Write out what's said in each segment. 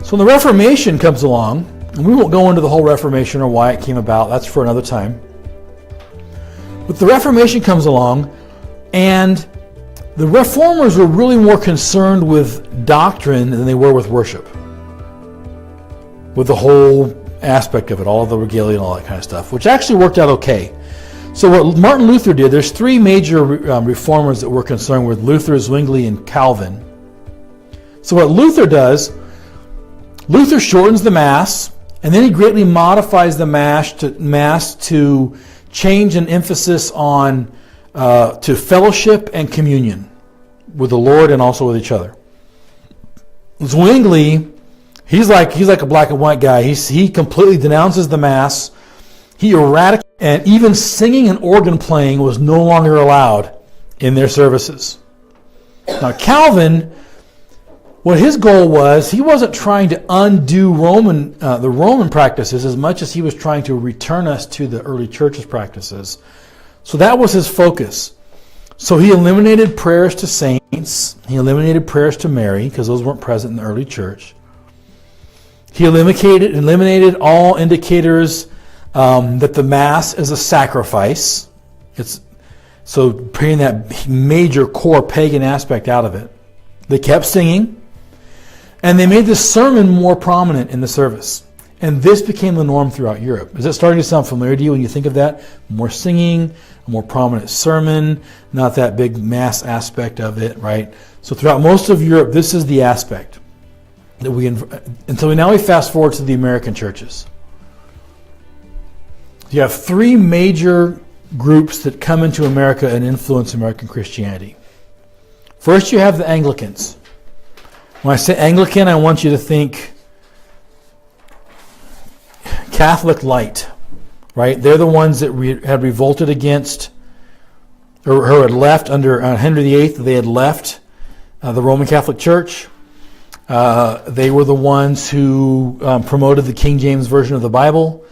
So when the Reformation comes along, and we won't go into the whole Reformation or why it came about, that's for another time. But the Reformation comes along, and the Reformers were really more concerned with doctrine than they were with worship. With the whole aspect of it, all of the regalia and all that kind of stuff, which actually worked out okay. So what Martin Luther did, there's three major reformers that we're concerned with: Luther, Zwingli, and Calvin. So what Luther does, Luther shortens the Mass, and then he greatly modifies the Mass to change an emphasis on to fellowship and communion with the Lord and also with each other. Zwingli, he's like a black and white guy. He completely denounces the Mass. He eradicates, and even singing and organ playing was no longer allowed in their services. Now Calvin, what his goal was, he wasn't trying to undo the Roman practices as much as he was trying to return us to the early church's practices. So that was his focus. So he eliminated prayers to saints. He eliminated prayers to Mary, because those weren't present in the early church. He eliminated all indicators that the Mass is a sacrifice. So putting that major core pagan aspect out of it. They kept singing, and they made the sermon more prominent in the service. And this became the norm throughout Europe. Is it starting to sound familiar to you when you think of that? More singing, a more prominent sermon, not that big Mass aspect of it, right? So throughout most of Europe, this is the aspect that until now we fast forward to the American churches. You have three major groups that come into America and influence American Christianity. First, you have the Anglicans. When I say Anglican, I want you to think Catholic light, right? They're the ones that had revolted against, or had left under Henry VIII. They had left the Roman Catholic Church. They were the ones who promoted the King James Version of the Bible.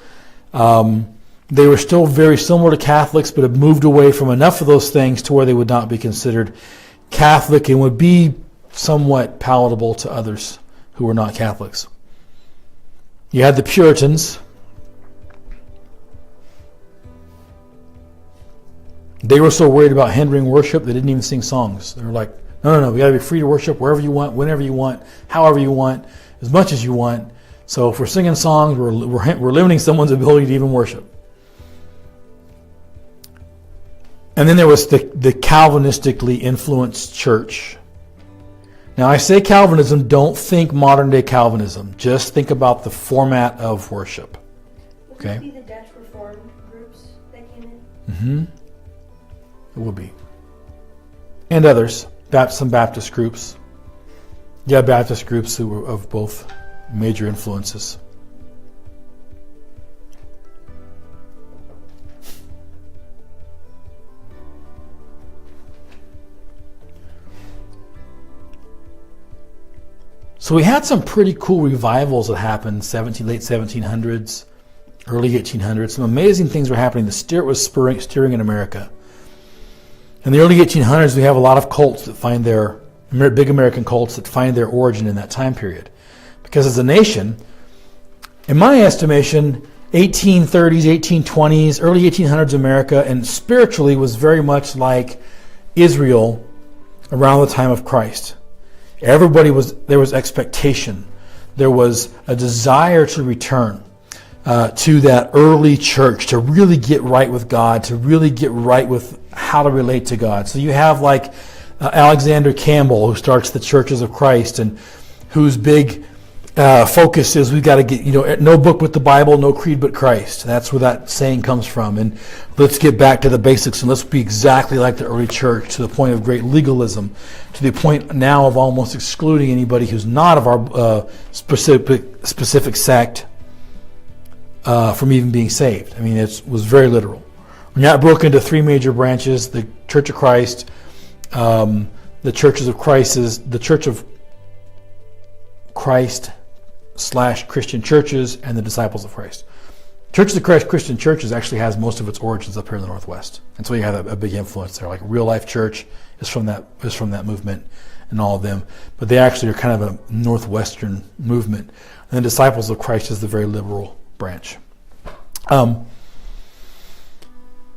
They were still very similar to Catholics, but had moved away from enough of those things to where they would not be considered Catholic and would be somewhat palatable to others who were not Catholics. You had the Puritans. They were so worried about hindering worship, they didn't even sing songs. They were like, no, we got to be free to worship wherever you want, whenever you want, however you want, as much as you want. So if we're singing songs, we're limiting someone's ability to even worship. And then there was the Calvinistically influenced church. Now I say Calvinism, don't think modern day Calvinism. Just think about the format of worship. Okay? Would this be the Dutch Reformed groups that came in? Mm-hmm. It will be. And others. Some Baptist groups. Yeah, Baptist groups who were of both major influences. So we had some pretty cool revivals that happened late 1700s, early 1800s. Some amazing things were happening. The Spirit was stirring in America. In the early 1800s, we have a lot of cults that find big American cults that find their origin in that time period. Because as a nation, in my estimation, 1830s, 1820s, early 1800s America, and spiritually was very much like Israel around the time of Christ. There was expectation. There was a desire to return to that early church, to really get right with God, to really get right with how to relate to God. So you have like Alexander Campbell, who starts the Churches of Christ, and whose big focus is we've got to get, no book but the Bible, no creed but Christ. That's where that saying comes from. And let's get back to the basics and let's be exactly like the early church, to the point of great legalism, to the point now of almost excluding anybody who's not of our specific sect from even being saved. I mean, it was very literal. When that broke into three major branches: the Church of Christ, the Churches of Christ, the Church of Christ / Christian churches, and the Disciples of Christ. Churches of Christ Christian churches actually has most of its origins up here in the Northwest. And so you have a big influence there, like Real Life Church is from that movement and all of them. But they actually are kind of a northwestern movement. And the Disciples of Christ is the very liberal branch.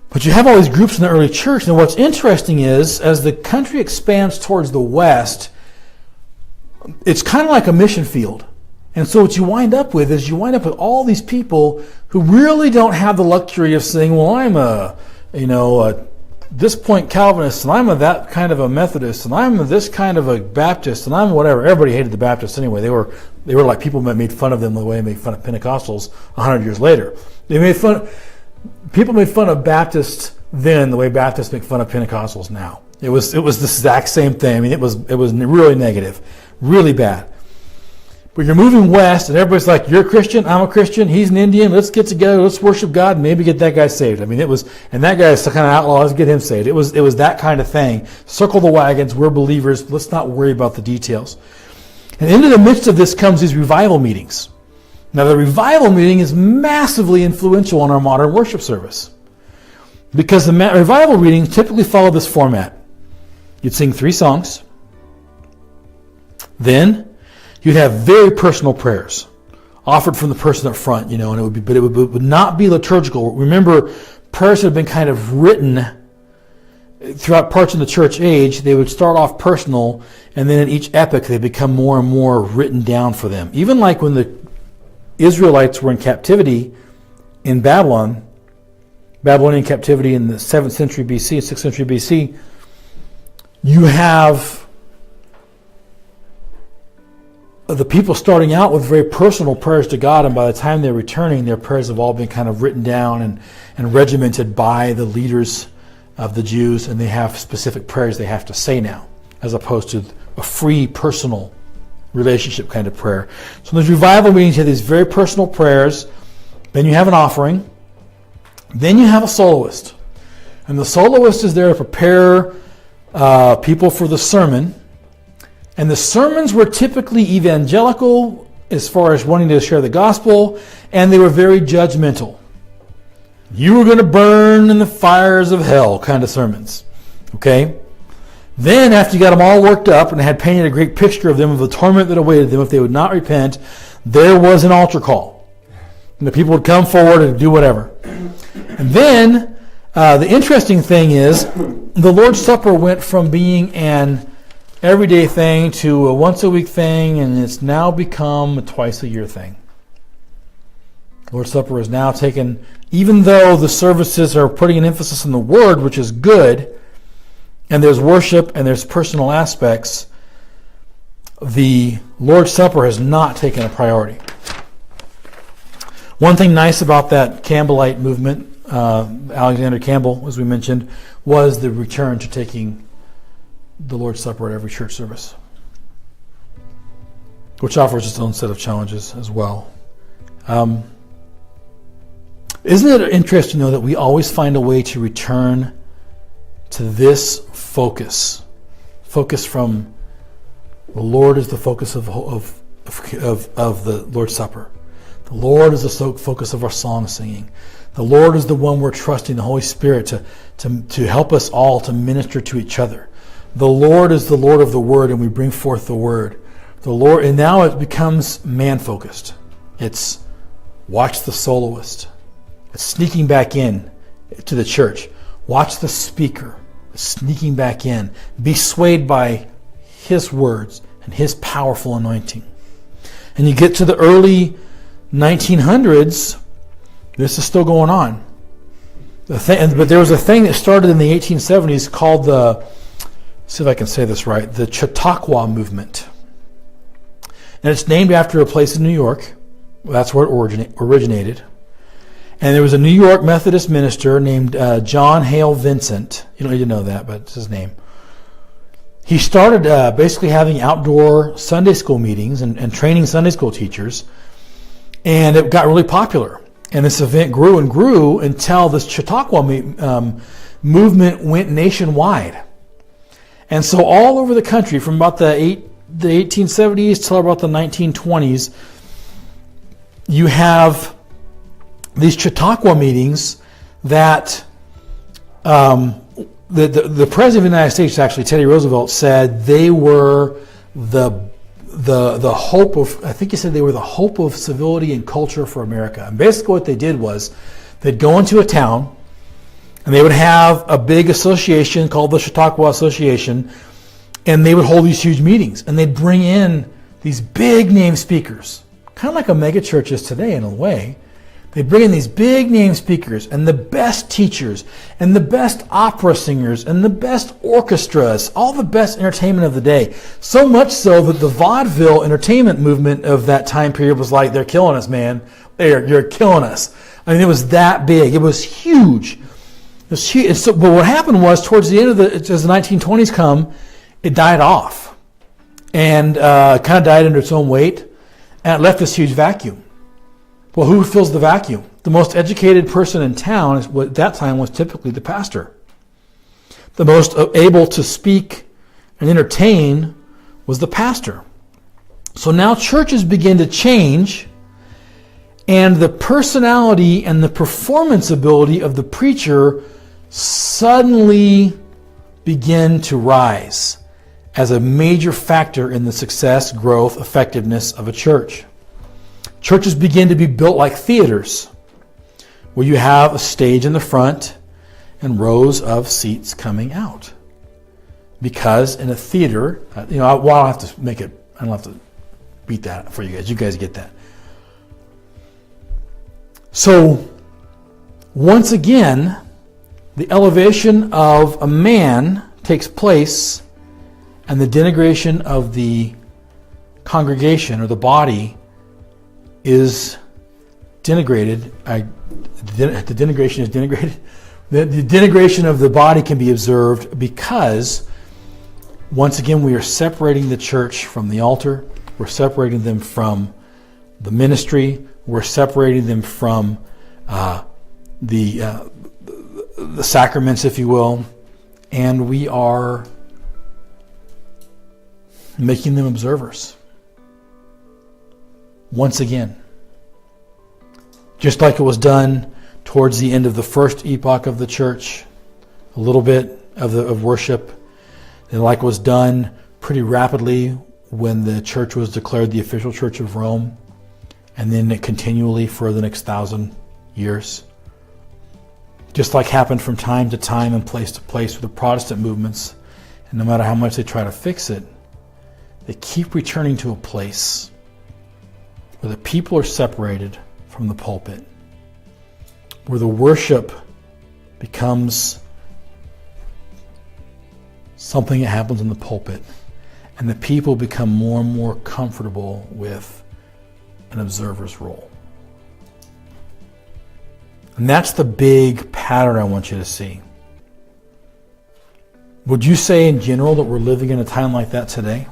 But you have all these groups in the early church, and what's interesting is, as the country expands towards the west, it's kind of like a mission field. And so what you wind up with is all these people who really don't have the luxury of saying, well, I'm a this point Calvinist, and I'm that kind of a Methodist, and I'm this kind of a Baptist, and I'm whatever. Everybody hated the Baptists anyway. They were like people that made fun of them the way they made fun of Pentecostals 100 years later. People made fun of Baptists then the way Baptists make fun of Pentecostals now. It was the exact same thing. I mean, it was really negative, really bad. But you're moving west, and everybody's like, "You're a Christian, I'm a Christian, he's an Indian. Let's get together, let's worship God, and maybe get that guy saved." I mean, and that guy is some kind of outlaw. Let's get him saved. It was that kind of thing. Circle the wagons. We're believers. Let's not worry about the details. And into the midst of this comes these revival meetings. Now, the revival meeting is massively influential on our modern worship service, because the revival meetings typically follow this format. You'd sing 3 songs. Then you'd have very personal prayers offered from the person up front, and it would not be liturgical. Remember, prayers have been kind of written throughout parts of the church age. They would start off personal, and then in each epoch they become more and more written down for them. Even like when the Israelites were in captivity in Babylonian captivity in the 7th century BC, 6th century BC, you have the people starting out with very personal prayers to God, and by the time they're returning, their prayers have all been kind of written down and regimented by the leaders of the Jews, and they have specific prayers they have to say now, as opposed to a free, personal relationship kind of prayer. So in those revival meetings, you have these very personal prayers. Then you have an offering. Then you have a soloist. And the soloist is there to prepare people for the sermon. And the sermons were typically evangelical as far as wanting to share the gospel, and they were very judgmental. You were going to burn in the fires of hell kind of sermons. Okay? Then, after you got them all worked up and had painted a great picture of them, of the torment that awaited them if they would not repent, there was an altar call. And the people would come forward and do whatever. And then, the interesting thing is, the Lord's Supper went from being an everyday thing to a once-a-week thing, and it's now become a twice-a-year thing. Lord's Supper is now taken, even though the services are putting an emphasis on the Word, which is good, and there's worship and there's personal aspects, the Lord's Supper has not taken a priority. One thing nice about that Campbellite movement, Alexander Campbell, as we mentioned, was the return to taking the Lord's Supper at every church service, which offers its own set of challenges as well. Isn't it interesting, though, that we always find a way to return to this focus from the Lord is the focus of the Lord's Supper. The Lord is the focus of our song singing. The Lord is the one we're trusting, the Holy Spirit, to help us all to minister to each other. The Lord is the Lord of the Word, and we bring forth the Word. The Lord, and now it becomes man-focused. It's watch the soloist. It's sneaking back in to the church. Watch the speaker sneaking back in. Be swayed by his words and his powerful anointing. And you get to the early 1900s, this is still going on. But there was a thing that started in the 1870s called see if I can say this right, the Chautauqua movement. And it's named after a place in New York. That's where it originated. And there was a New York Methodist minister named John Hale Vincent. You don't need to know that, but it's his name. He started basically having outdoor Sunday school meetings and training Sunday school teachers. And it got really popular. And this event grew and grew until this Chautauqua movement went nationwide. And so all over the country, from about the 1870s till about the 1920s, you have these Chautauqua meetings that the President of the United States, actually, Teddy Roosevelt, said they were the hope of, I think he said they were the hope of civility and culture for America. And basically what they did was they'd go into a town and they would have a big association called the Chautauqua Association, and they would hold these huge meetings, and they'd bring in these big name speakers, kind of like a mega church is today in a way. They bring in these big name speakers and the best teachers and the best opera singers and the best orchestras, all the best entertainment of the day. So much so that the vaudeville entertainment movement of that time period was like, they're killing us, man. You're killing us. I mean, it was that big. It was huge. It was huge. So, but what happened was, towards the end of as the 1920s come, it died off. And kind of died under its own weight. And it left this huge vacuum. Well, who fills the vacuum? The most educated person in town at that time was typically the pastor. The most able to speak and entertain was the pastor. So now churches begin to change, and the personality and the performance ability of the preacher suddenly begin to rise as a major factor in the success, growth, effectiveness of a church. Churches begin to be built like theaters, where you have a stage in the front and rows of seats coming out. Because in a theater, I don't have to make it, I don't have to beat that for you guys. You guys get that. So, once again, the elevation of a man takes place, and the denigration of the congregation or the body is denigrated. The denigration is denigrated. The denigration of the body can be observed because, once again, we are separating the church from the altar. We're separating them from the ministry. We're separating them from the sacraments, if you will, and we are making them observers. Once again, just like it was done towards the end of the first epoch of the church, a little bit of worship, and like was done pretty rapidly when the church was declared the official Church of Rome, and then it continually for the next 1,000 years. Just like happened from time to time and place to place with the Protestant movements, and no matter how much they try to fix it, they keep returning to a place where the people are separated from the pulpit, where the worship becomes something that happens in the pulpit, and the people become more and more comfortable with an observer's role. And that's the big pattern I want you to see. Would you say in general that we're living in a time like that today?